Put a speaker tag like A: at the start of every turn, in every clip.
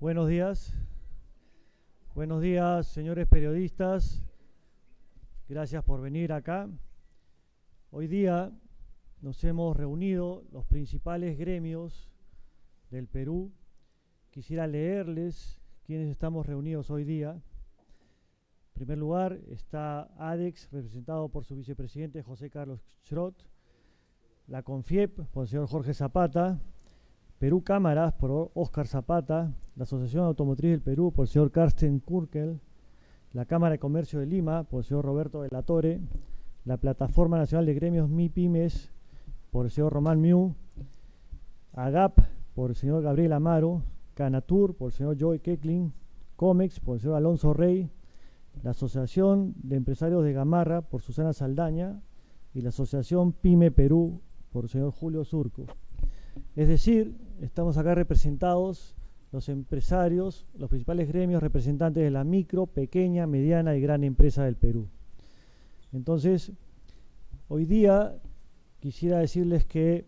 A: Buenos días. Buenos días, señores periodistas. Gracias por venir acá. Hoy día nos hemos reunido los principales gremios del Perú. Quisiera leerles quiénes estamos reunidos hoy día. En primer lugar está ADEX, representado por su vicepresidente José Carlos Schrott, la CONFIEP por el señor Jorge Zapata, Perú Cámaras por Óscar Zapata, la Asociación Automotriz del Perú por el señor Carsten Kurkel, la Cámara de Comercio de Lima por el señor Roberto de la Torre, la Plataforma Nacional de Gremios MIPYMES por el señor Román Miu, AGAP por el señor Gabriel Amaro, Canatur por el señor Joey Keckling, COMEX por el señor Alonso Rey, la Asociación de Empresarios de Gamarra por Susana Saldaña y la Asociación PYME Perú por el señor Julio Surco. Es decir, estamos acá representados los empresarios, los principales gremios representantes de la micro, pequeña, mediana y gran empresa del Perú. Entonces, hoy día quisiera decirles que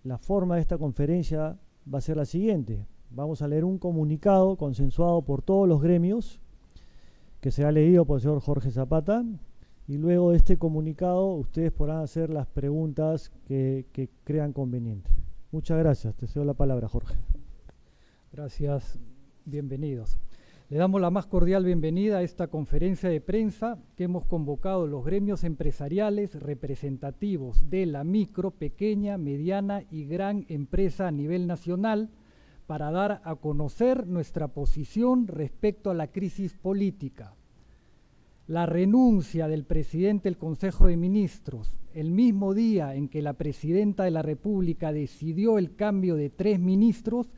A: la forma de esta conferencia va a ser la siguiente. Vamos a leer un comunicado consensuado por todos los gremios, que será leído por el señor Jorge Zapata, y luego de este comunicado ustedes podrán hacer las preguntas que crean conveniente. Muchas gracias. Te cedo la palabra, Jorge.
B: Gracias. Bienvenidos. Le damos la más cordial bienvenida a esta conferencia de prensa que hemos convocado los gremios empresariales representativos de la micro, pequeña, mediana y gran empresa a nivel nacional para dar a conocer nuestra posición respecto a la crisis política. La renuncia del presidente del Consejo de Ministros, el mismo día en que la presidenta de la República decidió el cambio de 3 ministros,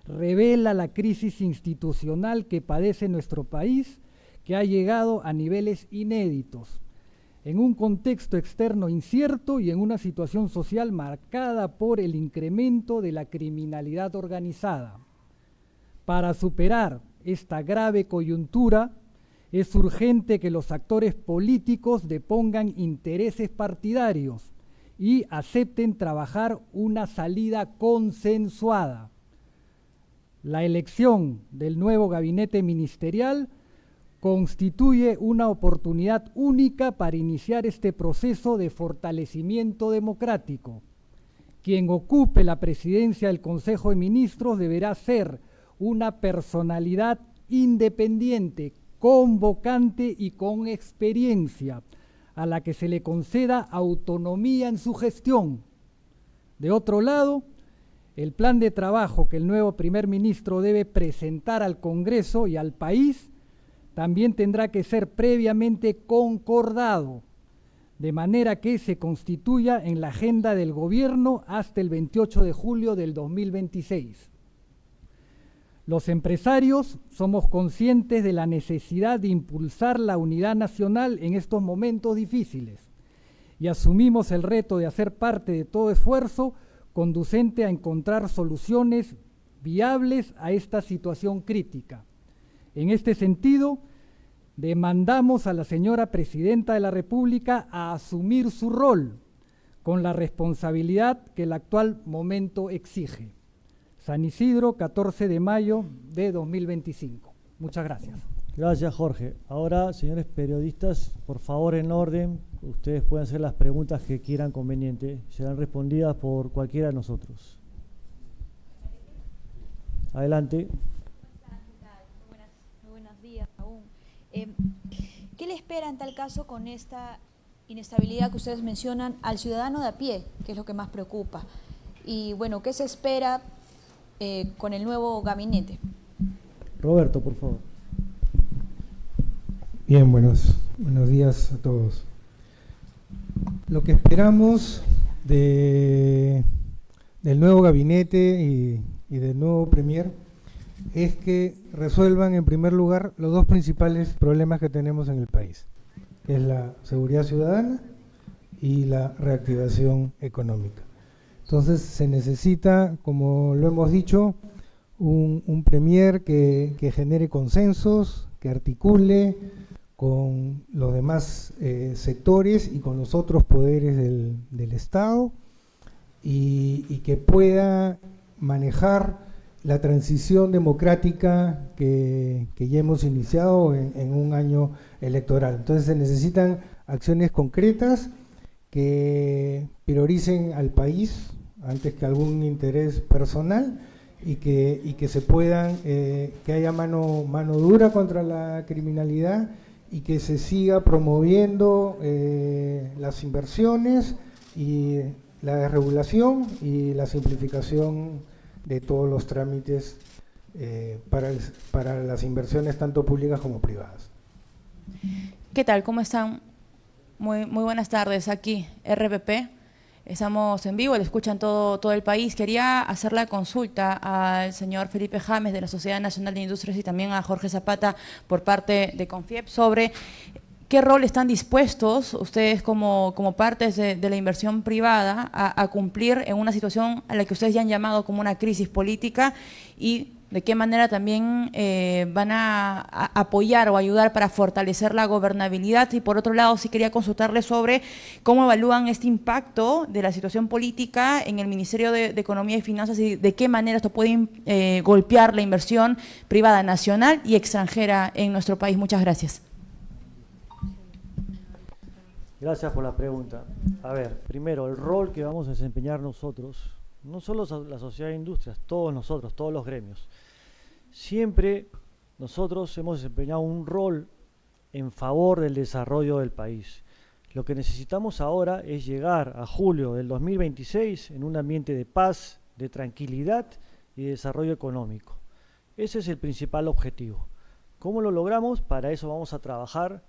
B: revela la crisis institucional que padece nuestro país, que ha llegado a niveles inéditos, en un contexto externo incierto y en una situación social marcada por el incremento de la criminalidad organizada. Para superar esta grave coyuntura, es urgente que los actores políticos depongan intereses partidarios y acepten trabajar una salida consensuada. La elección del nuevo gabinete ministerial constituye una oportunidad única para iniciar este proceso de fortalecimiento democrático. Quien ocupe la presidencia del Consejo de Ministros deberá ser una personalidad independiente, convocante y con experiencia, a la que se le conceda autonomía en su gestión. De otro lado, el plan de trabajo que el nuevo primer ministro debe presentar al Congreso y al país también tendrá que ser previamente concordado, de manera que se constituya en la agenda del gobierno hasta el 28 de julio del 2026. Los empresarios somos conscientes de la necesidad de impulsar la unidad nacional en estos momentos difíciles y asumimos el reto de hacer parte de todo esfuerzo conducente a encontrar soluciones viables a esta situación crítica. En este sentido, demandamos a la señora Presidenta de la República a asumir su rol con la responsabilidad que el actual momento exige. San Isidro, 14 de mayo de 2025. Muchas gracias.
A: Gracias, Jorge. Ahora, señores periodistas, por favor, en orden, ustedes pueden hacer las preguntas que quieran conveniente. Serán respondidas por cualquiera de nosotros. Adelante.
C: Muy buenos días aún. ¿Qué le espera en tal caso con esta inestabilidad que ustedes mencionan al ciudadano de a pie, que es lo que más preocupa? Y bueno, ¿qué se espera con el nuevo gabinete?
A: Roberto, por favor.
D: Bien, buenos días a todos. Lo que esperamos del nuevo gabinete y del nuevo premier es que resuelvan en primer lugar los 2 principales problemas que tenemos en el país, que es la seguridad ciudadana y la reactivación económica. Entonces se necesita, como lo hemos dicho, un premier que genere consensos, que articule con los demás sectores y con los otros poderes del Estado y que pueda manejar la transición democrática que ya hemos iniciado en un año electoral. Entonces se necesitan acciones concretas que prioricen al país antes que algún interés personal y que se puedan, que haya mano dura contra la criminalidad y que se siga promoviendo las inversiones y la desregulación y la simplificación de todos los trámites para las inversiones tanto públicas como privadas.
E: ¿Qué tal? ¿Cómo están? Muy buenas tardes. Aquí, RPP. Estamos en vivo, le escuchan todo el país. Quería hacer la consulta al señor Felipe James de la Sociedad Nacional de Industrias y también a Jorge Zapata por parte de CONFIEP sobre qué rol están dispuestos ustedes como partes de la inversión privada a cumplir en una situación a la que ustedes ya han llamado como una crisis política y de qué manera también van a apoyar o ayudar para fortalecer la gobernabilidad. Y por otro lado, sí quería consultarles sobre cómo evalúan este impacto de la situación política en el Ministerio de Economía y Finanzas y de qué manera esto puede golpear la inversión privada nacional y extranjera en nuestro país. Muchas gracias.
A: Gracias por la pregunta. A ver, primero, el rol que vamos a desempeñar nosotros, no solo la Sociedad de Industrias, todos nosotros, todos los gremios. Siempre nosotros hemos desempeñado un rol en favor del desarrollo del país. Lo que necesitamos ahora es llegar a julio del 2026 en un ambiente de paz, de tranquilidad y de desarrollo económico. Ese es el principal objetivo. ¿Cómo lo logramos? Para eso vamos a trabajar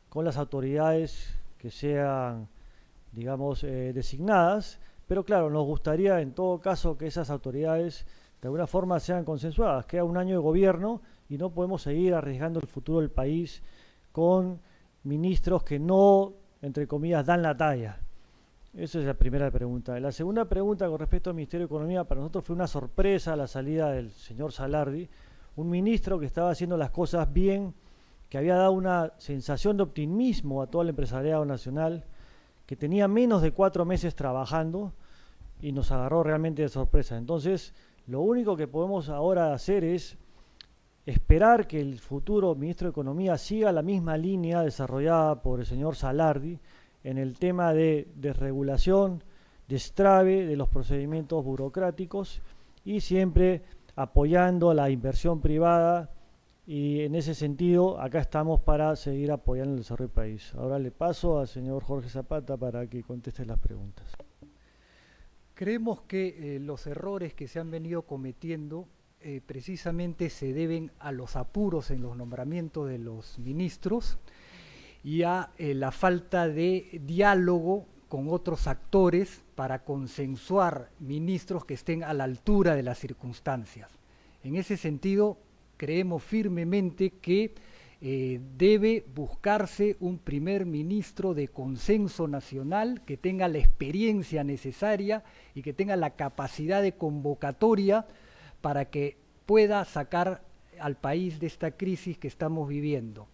A: con las autoridades que sean, digamos, designadas, pero claro, nos gustaría en todo caso que esas autoridades de alguna forma sean consensuadas. Queda un año de gobierno y no podemos seguir arriesgando el futuro del país con ministros que no, entre comillas, dan la talla. Esa es la primera pregunta. La segunda pregunta con respecto al Ministerio de Economía, para nosotros fue una sorpresa la salida del señor Salardi, un ministro que estaba haciendo las cosas bien, que había dado una sensación de optimismo a todo el empresariado nacional, que tenía menos de 4 meses trabajando y nos agarró realmente de sorpresa. Entonces, lo único que podemos ahora hacer es esperar que el futuro ministro de Economía siga la misma línea desarrollada por el señor Salardi en el tema de desregulación, destrave de los procedimientos burocráticos y siempre apoyando la inversión privada. Y en ese sentido, acá estamos para seguir apoyando el desarrollo del país. Ahora le paso al señor Jorge Zapata para que conteste las preguntas.
B: Creemos que los errores que se han venido cometiendo precisamente se deben a los apuros en los nombramientos de los ministros y a la falta de diálogo con otros actores para consensuar ministros que estén a la altura de las circunstancias. En ese sentido, creemos firmemente que debe buscarse un primer ministro de consenso nacional que tenga la experiencia necesaria y que tenga la capacidad de convocatoria para que pueda sacar al país de esta crisis que estamos viviendo.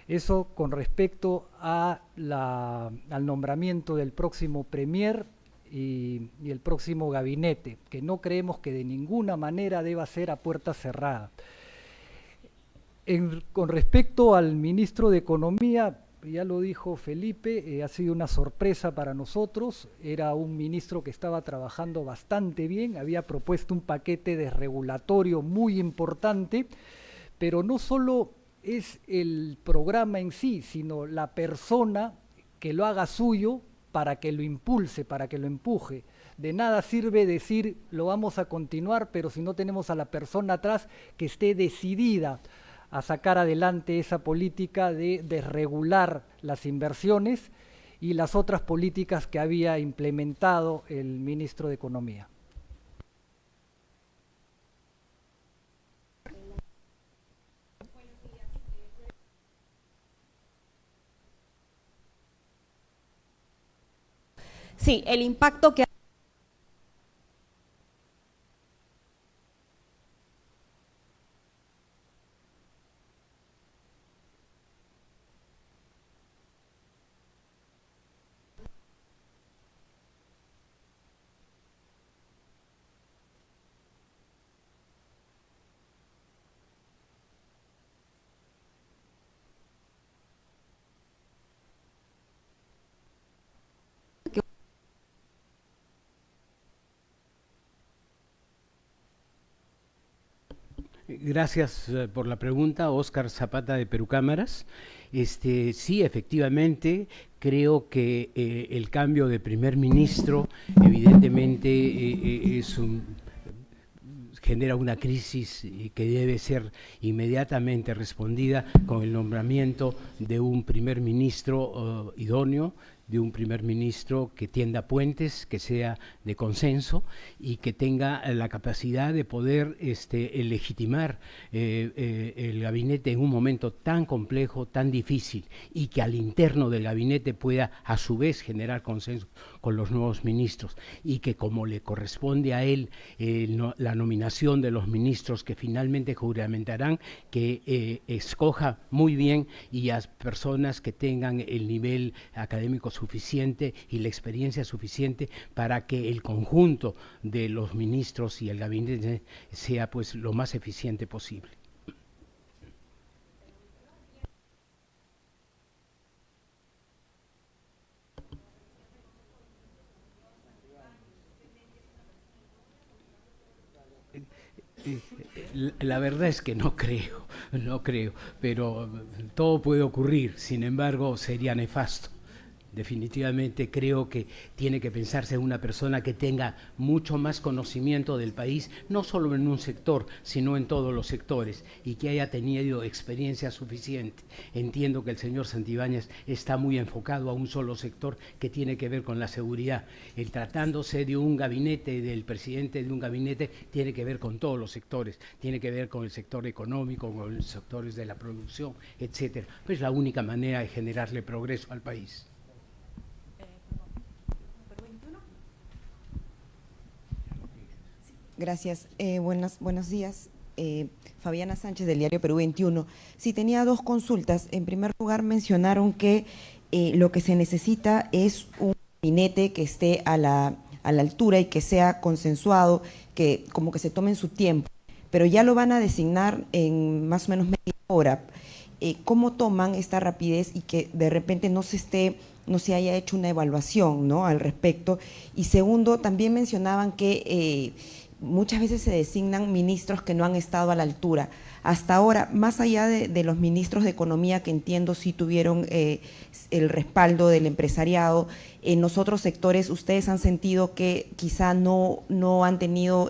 B: Eso con respecto a al nombramiento del próximo premier y el próximo gabinete, que no creemos que de ninguna manera deba ser a puerta cerrada. Con respecto al ministro de Economía, ya lo dijo Felipe, ha sido una sorpresa para nosotros. Era un ministro que estaba trabajando bastante bien, había propuesto un paquete desregulatorio muy importante, pero no solo es el programa en sí, sino la persona que lo haga suyo para que lo impulse, para que lo empuje. De nada sirve decir lo vamos a continuar, pero si no tenemos a la persona atrás que esté decidida a sacar adelante esa política de desregular las inversiones y las otras políticas que había implementado el ministro de Economía.
F: Sí, el impacto que
G: Gracias por la pregunta, Óscar Zapata de Perú Cámaras. Sí, efectivamente, creo que el cambio de primer ministro evidentemente genera una crisis que debe ser inmediatamente respondida con el nombramiento de un primer ministro idóneo, de un primer ministro que tienda puentes, que sea de consenso y que tenga la capacidad de poder legitimar el gabinete en un momento tan complejo, tan difícil, y que al interno del gabinete pueda a su vez generar consenso con los nuevos ministros, y que como le corresponde a él la nominación de los ministros que finalmente juramentarán, que escoja muy bien y a personas que tengan el nivel académico suficiente y la experiencia suficiente para que el conjunto de los ministros y el gabinete sea pues lo más eficiente posible. La verdad es que no creo, pero todo puede ocurrir, sin embargo sería nefasto. Definitivamente creo que tiene que pensarse en una persona que tenga mucho más conocimiento del país, no solo en un sector, sino en todos los sectores, y que haya tenido experiencia suficiente. Entiendo que el señor Santibáñez está muy enfocado a un solo sector que tiene que ver con la seguridad. El tratándose de un gabinete, del presidente de un gabinete, tiene que ver con todos los sectores, tiene que ver con el sector económico, con los sectores de la producción, etcétera. Pues es la única manera de generarle progreso al país.
H: Gracias. Buenos días. Fabiana Sánchez, del diario Perú 21. Sí, tenía dos consultas. En primer lugar, mencionaron que lo que se necesita es un gabinete que esté a la altura y que sea consensuado, que como que se tomen su tiempo. Pero ya lo van a designar en más o menos media hora. ¿Cómo toman esta rapidez y que de repente no se haya hecho una evaluación, ¿no?, al respecto? Y segundo, también mencionaban que muchas veces se designan ministros que no han estado a la altura. Hasta ahora, más allá de los ministros de Economía, que entiendo sí tuvieron el respaldo del empresariado, en los otros sectores, ¿ustedes han sentido que quizá no han tenido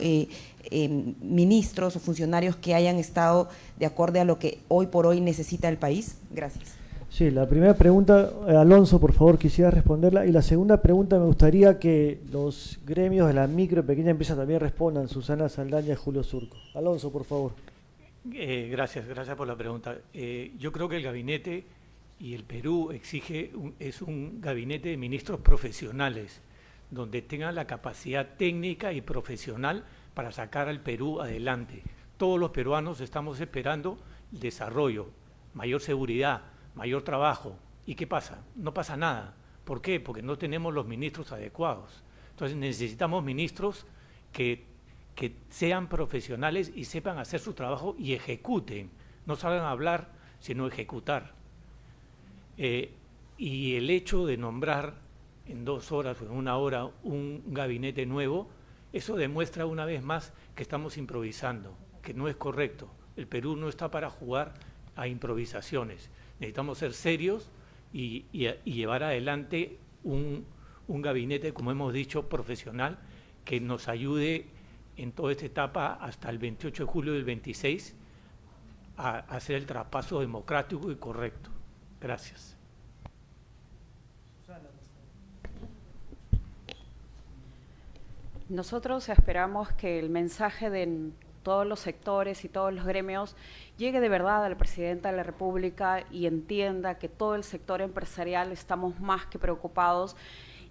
H: ministros o funcionarios que hayan estado de acuerdo a lo que hoy por hoy necesita el país? Gracias.
A: Sí, la primera pregunta, Alonso, por favor, quisiera responderla. Y la segunda pregunta, me gustaría que los gremios de la micro y pequeña empresa también respondan, Susana Saldaña y Julio Surco. Alonso, por favor.
I: Gracias por la pregunta. Yo creo que el gabinete y el Perú es un gabinete de ministros profesionales, donde tengan la capacidad técnica y profesional para sacar al Perú adelante. Todos los peruanos estamos esperando desarrollo, mayor seguridad, mayor trabajo. ¿Y qué pasa? No pasa nada. ¿Por qué? Porque no tenemos los ministros adecuados. Entonces necesitamos ministros que sean profesionales y sepan hacer su trabajo y ejecuten. No salgan a hablar, sino ejecutar. Y el hecho de nombrar en 2 horas o en 1 hora un gabinete nuevo, eso demuestra una vez más que estamos improvisando, que no es correcto. El Perú no está para jugar a improvisaciones. Necesitamos ser serios y llevar adelante un gabinete, como hemos dicho, profesional, que nos ayude en toda esta etapa hasta el 28 de julio del 26 a hacer el traspaso democrático y correcto. Gracias.
F: Nosotros esperamos que el mensaje de todos los sectores y todos los gremios llegue de verdad al presidente de la República y entienda que todo el sector empresarial estamos más que preocupados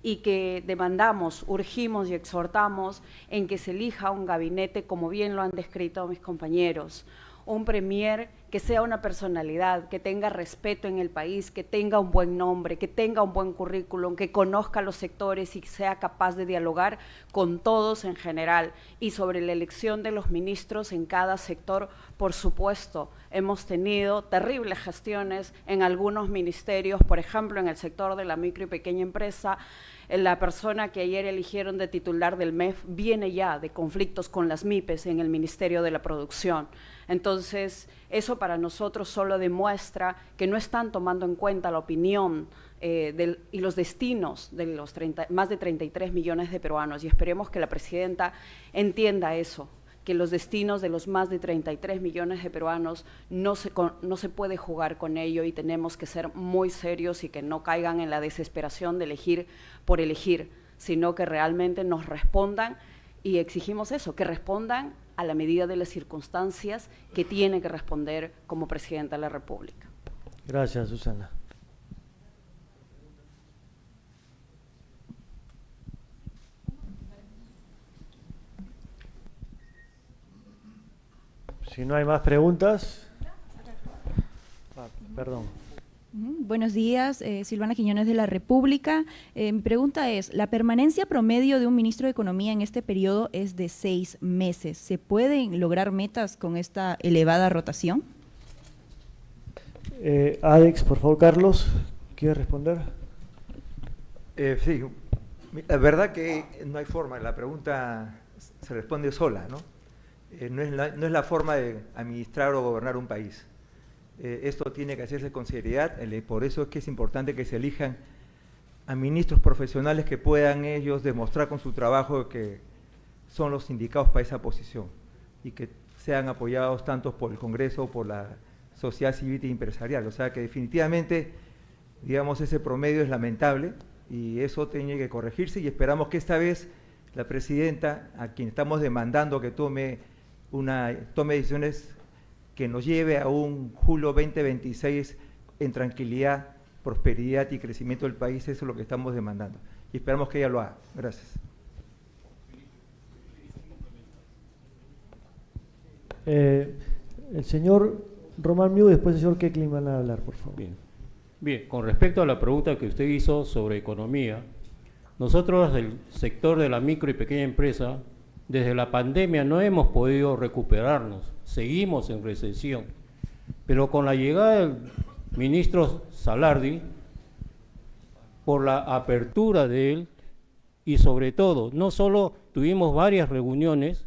F: y que demandamos, urgimos y exhortamos en que se elija un gabinete, como bien lo han descrito mis compañeros, un premier que sea una personalidad, que tenga respeto en el país, que tenga un buen nombre, que tenga un buen currículum, que conozca los sectores y sea capaz de dialogar con todos en general. Y sobre la elección de los ministros en cada sector, por supuesto, hemos tenido terribles gestiones en algunos ministerios, por ejemplo, en el sector de la micro y pequeña empresa. La persona que ayer eligieron de titular del MEF viene ya de conflictos con las MIPES en el Ministerio de la Producción. Entonces, eso para nosotros solo demuestra que no están tomando en cuenta la opinión y los destinos de los más de 33 millones de peruanos, y esperemos que la presidenta entienda eso, que los destinos de los más de 33 millones de peruanos no se puede jugar con ello, y tenemos que ser muy serios y que no caigan en la desesperación de elegir por elegir, sino que realmente nos respondan, y exigimos eso, que respondan a la medida de las circunstancias que tiene que responder como presidenta de la República.
A: Gracias, Susana. Si no hay más preguntas. Perdón.
C: Buenos días, Silvana Quiñones de la República. Mi pregunta es, la permanencia promedio de un ministro de Economía en este periodo es de 6 meses. ¿Se pueden lograr metas con esta elevada rotación?
A: Alex, por favor, Carlos, ¿quiere responder?
J: Sí, la verdad que no hay forma, la pregunta se responde sola, ¿no? No es la forma de administrar o gobernar un país. Esto tiene que hacerse con seriedad, por eso es que es importante que se elijan a ministros profesionales que puedan ellos demostrar con su trabajo que son los indicados para esa posición y que sean apoyados tanto por el Congreso como por la sociedad civil y empresarial. O sea que definitivamente, digamos, ese promedio es lamentable y eso tiene que corregirse, y esperamos que esta vez la presidenta, a quien estamos demandando que tome decisiones que nos lleve a un julio 2026 en tranquilidad, prosperidad y crecimiento del país. Eso es lo que estamos demandando y esperamos que ella lo haga. Gracias.
A: El señor Román Miu y después el señor Keklin van a hablar, por favor.
K: Bien, con respecto a la pregunta que usted hizo sobre economía, nosotros del sector de la micro y pequeña empresa, desde la pandemia no hemos podido recuperarnos, seguimos en recesión, pero con la llegada del ministro Salardi, por la apertura de él, y sobre todo, no solo tuvimos varias reuniones,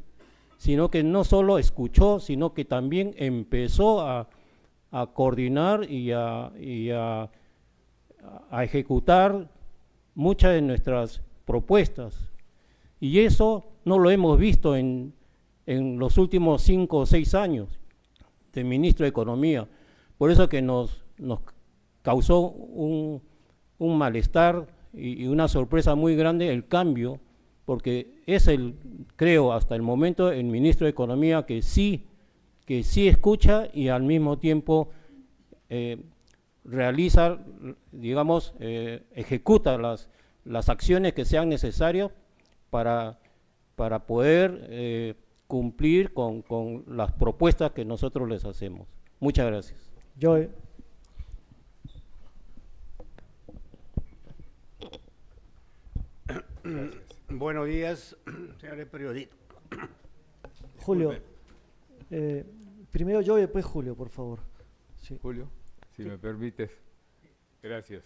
K: sino que no solo escuchó, sino que también empezó a coordinar y a ejecutar muchas de nuestras propuestas. Y eso no lo hemos visto en los últimos 5 o 6 años de ministro de Economía. Por eso que nos causó un malestar y una sorpresa muy grande el cambio, porque es creo hasta el momento el ministro de Economía que sí escucha y al mismo tiempo realiza, digamos, ejecuta las acciones que sean necesarias para poder cumplir con las propuestas que nosotros les hacemos. Muchas gracias.
A: Joe.
L: Buenos días, señores periodistas.
A: Julio, primero yo y después Julio, por favor.
M: Sí. Julio, si me permites. Gracias.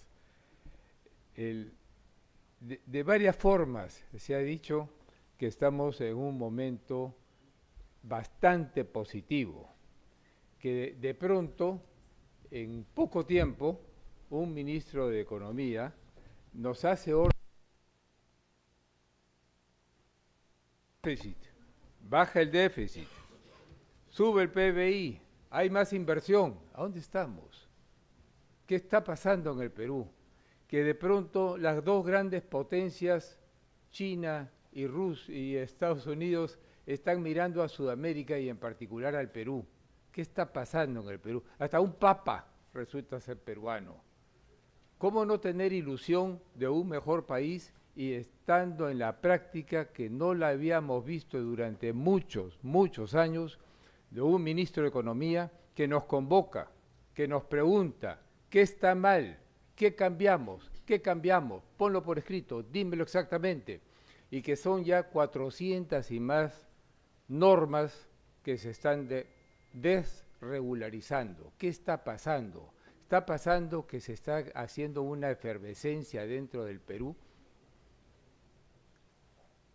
M: De varias formas se ha dicho que estamos en un momento bastante positivo, que de pronto, en poco tiempo, un ministro de Economía nos hace déficit, baja el déficit, sube el PBI, hay más inversión. ¿A dónde estamos? ¿Qué está pasando en el Perú? Que de pronto las dos grandes potencias, China y Rusia y Estados Unidos, están mirando a Sudamérica y en particular al Perú. ¿Qué está pasando en el Perú? Hasta un papa resulta ser peruano. ¿Cómo no tener ilusión de un mejor país y estando en la práctica que no la habíamos visto durante muchos años, de un ministro de Economía que nos convoca, que nos pregunta, ¿qué está mal? ¿Qué cambiamos? ¿Qué cambiamos? Ponlo por escrito, dímelo exactamente. Y que son ya 400 y más normas que se están regularizando. ¿Qué está pasando? Está pasando que se está haciendo una efervescencia dentro del Perú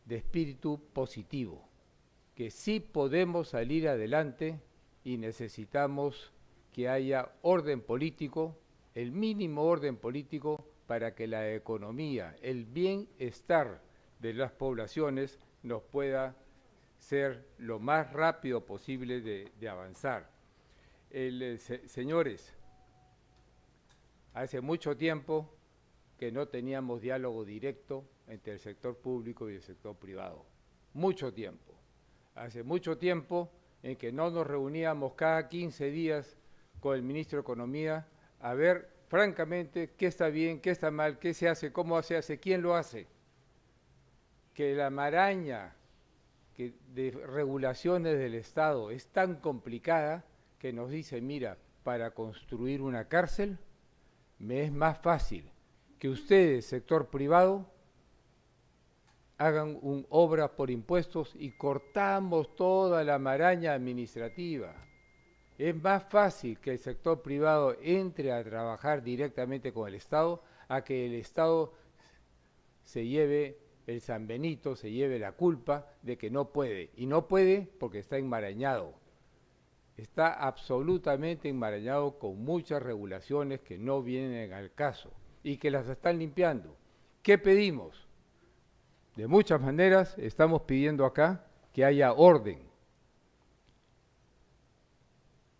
M: de espíritu positivo, que sí podemos salir adelante y necesitamos que haya orden político, el mínimo orden político para que la economía, el bienestar de las poblaciones nos pueda ser lo más rápido posible de avanzar. Señores, hace mucho tiempo que no teníamos diálogo directo entre el sector público y el sector privado. Mucho tiempo. Hace mucho tiempo en que no nos reuníamos cada 15 días con el ministro de Economía a ver francamente qué está bien, qué está mal, qué se hace, cómo se hace, quién lo hace. Que la maraña de regulaciones del Estado es tan complicada que nos dice, mira, para construir una cárcel me es más fácil que ustedes, sector privado, hagan obras por impuestos y cortamos toda la maraña administrativa. Es más fácil que el sector privado entre a trabajar directamente con el Estado a que el Estado se lleve el San Benito, se lleve la culpa de que no puede. Y no puede porque está enmarañado. Está absolutamente enmarañado con muchas regulaciones que no vienen al caso y que las están limpiando. ¿Qué pedimos? De muchas maneras estamos pidiendo acá que haya orden,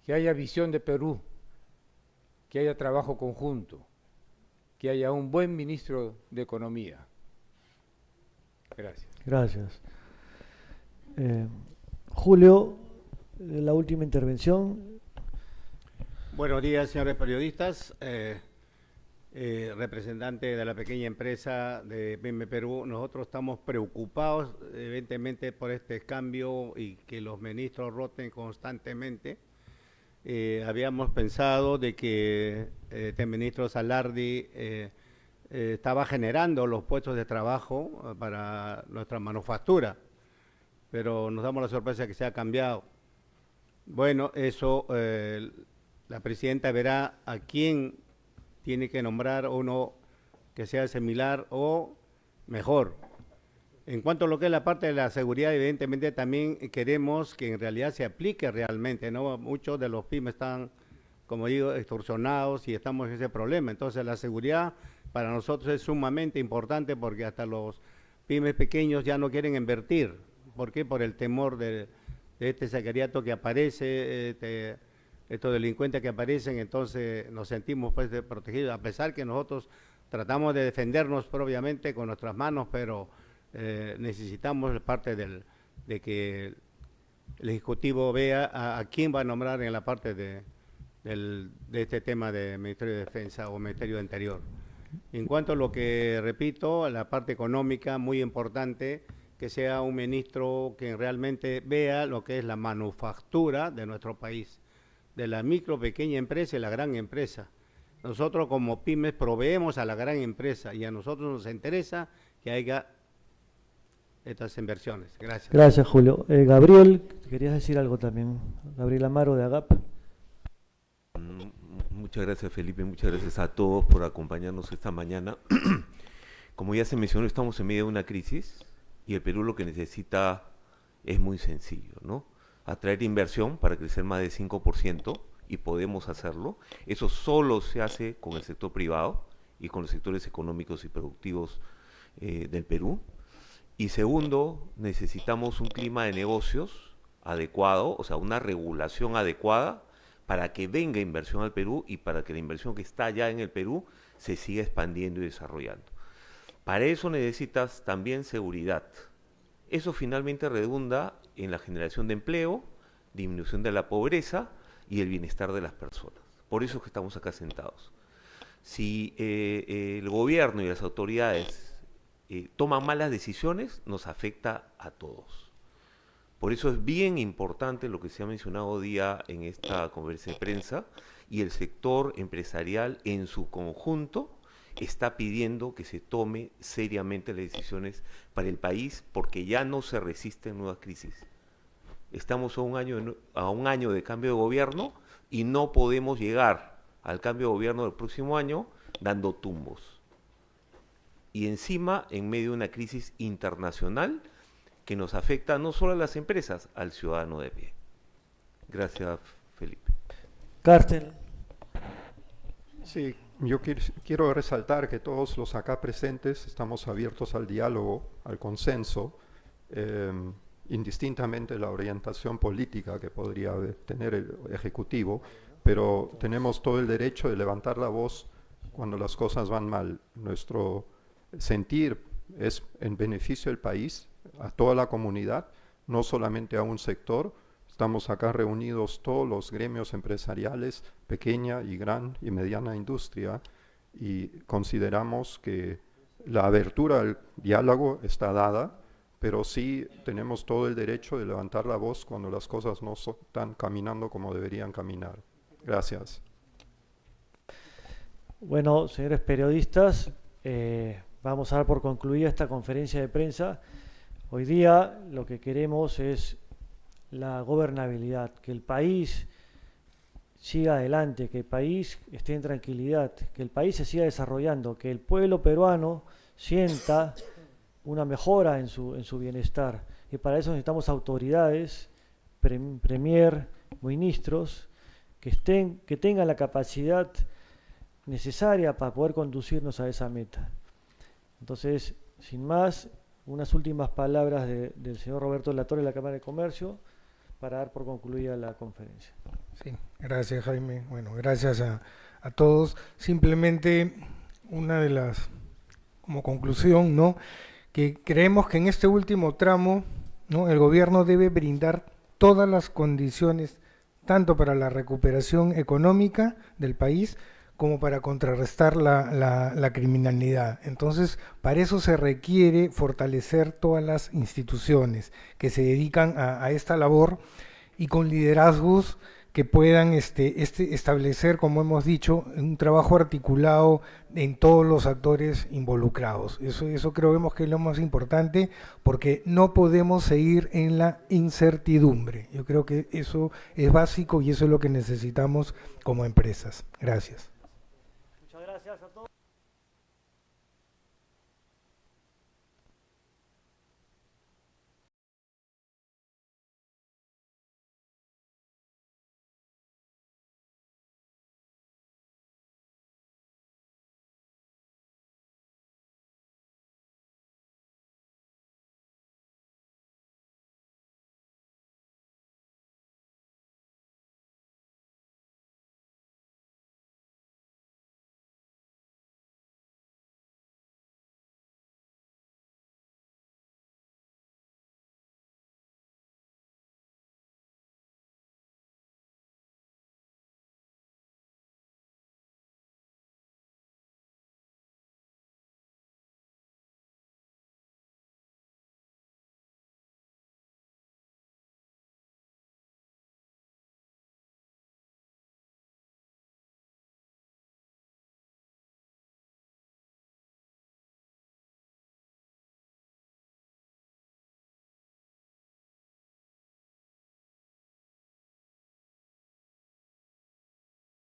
M: que haya visión de Perú, que haya trabajo conjunto, que haya un buen ministro de Economía. Gracias.
A: Gracias. Julio, la última intervención.
L: Buenos días, señores periodistas. Representante de la pequeña empresa de PYME Perú, nosotros estamos preocupados evidentemente por este cambio y que los ministros roten constantemente. Habíamos pensado de que este ministro Salardi estaba generando los puestos de trabajo para nuestra manufactura, pero nos damos la sorpresa que se ha cambiado. Bueno, eso la presidenta verá a quién tiene que nombrar uno que sea similar o mejor. En cuanto a lo que es la parte de la seguridad, evidentemente también queremos que en realidad se aplique realmente, ¿no? Muchos de los pymes están, como digo, extorsionados y estamos en ese problema. Entonces la seguridad para nosotros es sumamente importante porque hasta los pymes pequeños ya no quieren invertir. ¿Por qué? Por el temor de este sicariato que aparece, estos delincuentes que aparecen, entonces nos sentimos pues protegidos, a pesar que nosotros tratamos de defendernos propiamente con nuestras manos, pero necesitamos parte de que el Ejecutivo vea a quién va a nombrar en la parte de este tema de Ministerio de Defensa o Ministerio de Interior. En cuanto a lo que, repito, la parte económica, muy importante, que sea un ministro que realmente vea lo que es la manufactura de nuestro país, de la micro, pequeña empresa y la gran empresa. Nosotros como pymes proveemos a la gran empresa y a nosotros nos interesa que haya estas inversiones. Gracias.
A: Gracias, Julio. Gabriel, querías decir algo también. Gabriel Amaro de AGAP.
N: Muchas gracias, Felipe. Muchas gracias a todos por acompañarnos esta mañana. Como ya se mencionó, estamos en medio de una crisis y el Perú lo que necesita es muy sencillo, ¿no? Atraer inversión para crecer más de 5% y podemos hacerlo. Eso solo se hace con el sector privado y con los sectores económicos y productivos del Perú. Y segundo, necesitamos un clima de negocios adecuado, o sea, una regulación adecuada para que venga inversión al Perú y para que la inversión que está ya en el Perú se siga expandiendo y desarrollando. Para eso necesitas también seguridad. Eso finalmente redunda en la generación de empleo, disminución de la pobreza y el bienestar de las personas. Por eso es que estamos acá sentados. Si el gobierno y las autoridades toman malas decisiones, nos afecta a todos. Por eso es bien importante lo que se ha mencionado hoy día en esta conferencia de prensa, y el sector empresarial en su conjunto está pidiendo que se tome seriamente las decisiones para el país, porque ya no se resisten nuevas crisis. Estamos a un año de cambio de gobierno y no podemos llegar al cambio de gobierno del próximo año dando tumbos. Y encima, en medio de una crisis internacional que nos afecta no solo a las empresas, al ciudadano de pie. Gracias, Felipe.
A: Carsten.
O: Sí, yo quiero resaltar que todos los acá presentes estamos abiertos al diálogo, al consenso, indistintamente la orientación política que podría tener el Ejecutivo, pero tenemos todo el derecho de levantar la voz cuando las cosas van mal. Nuestro sentir es en beneficio del país, a toda la comunidad, no solamente a un sector. Estamos acá reunidos todos los gremios empresariales, pequeña y gran y mediana industria, y consideramos que la abertura al diálogo está dada, pero sí tenemos todo el derecho de levantar la voz cuando las cosas no están caminando como deberían caminar. Gracias.
A: Bueno, señores periodistas, vamos a dar por concluida esta conferencia de prensa. Hoy día lo que queremos es la gobernabilidad, que el país siga adelante, que el país esté en tranquilidad, que el país se siga desarrollando, que el pueblo peruano sienta una mejora en su bienestar. Y para eso necesitamos autoridades, premier, ministros, que tengan la capacidad necesaria para poder conducirnos a esa meta. Entonces, sin más, unas últimas palabras del señor Roberto Latorre de la Cámara de Comercio para dar por concluida la conferencia.
D: Sí, gracias Jaime. Bueno, gracias a todos. Simplemente una de las, como conclusión, ¿no?, que creemos que en este último tramo, ¿no?, el gobierno debe brindar todas las condiciones, tanto para la recuperación económica del país, como para contrarrestar la criminalidad. Entonces, para eso se requiere fortalecer todas las instituciones que se dedican a esta labor y con liderazgos que puedan establecer, como hemos dicho, un trabajo articulado en todos los actores involucrados. Eso creemos que es lo más importante, porque no podemos seguir en la incertidumbre. Yo creo que eso es básico y eso es lo que necesitamos como empresas. Gracias.
A: Muchas gracias a todos.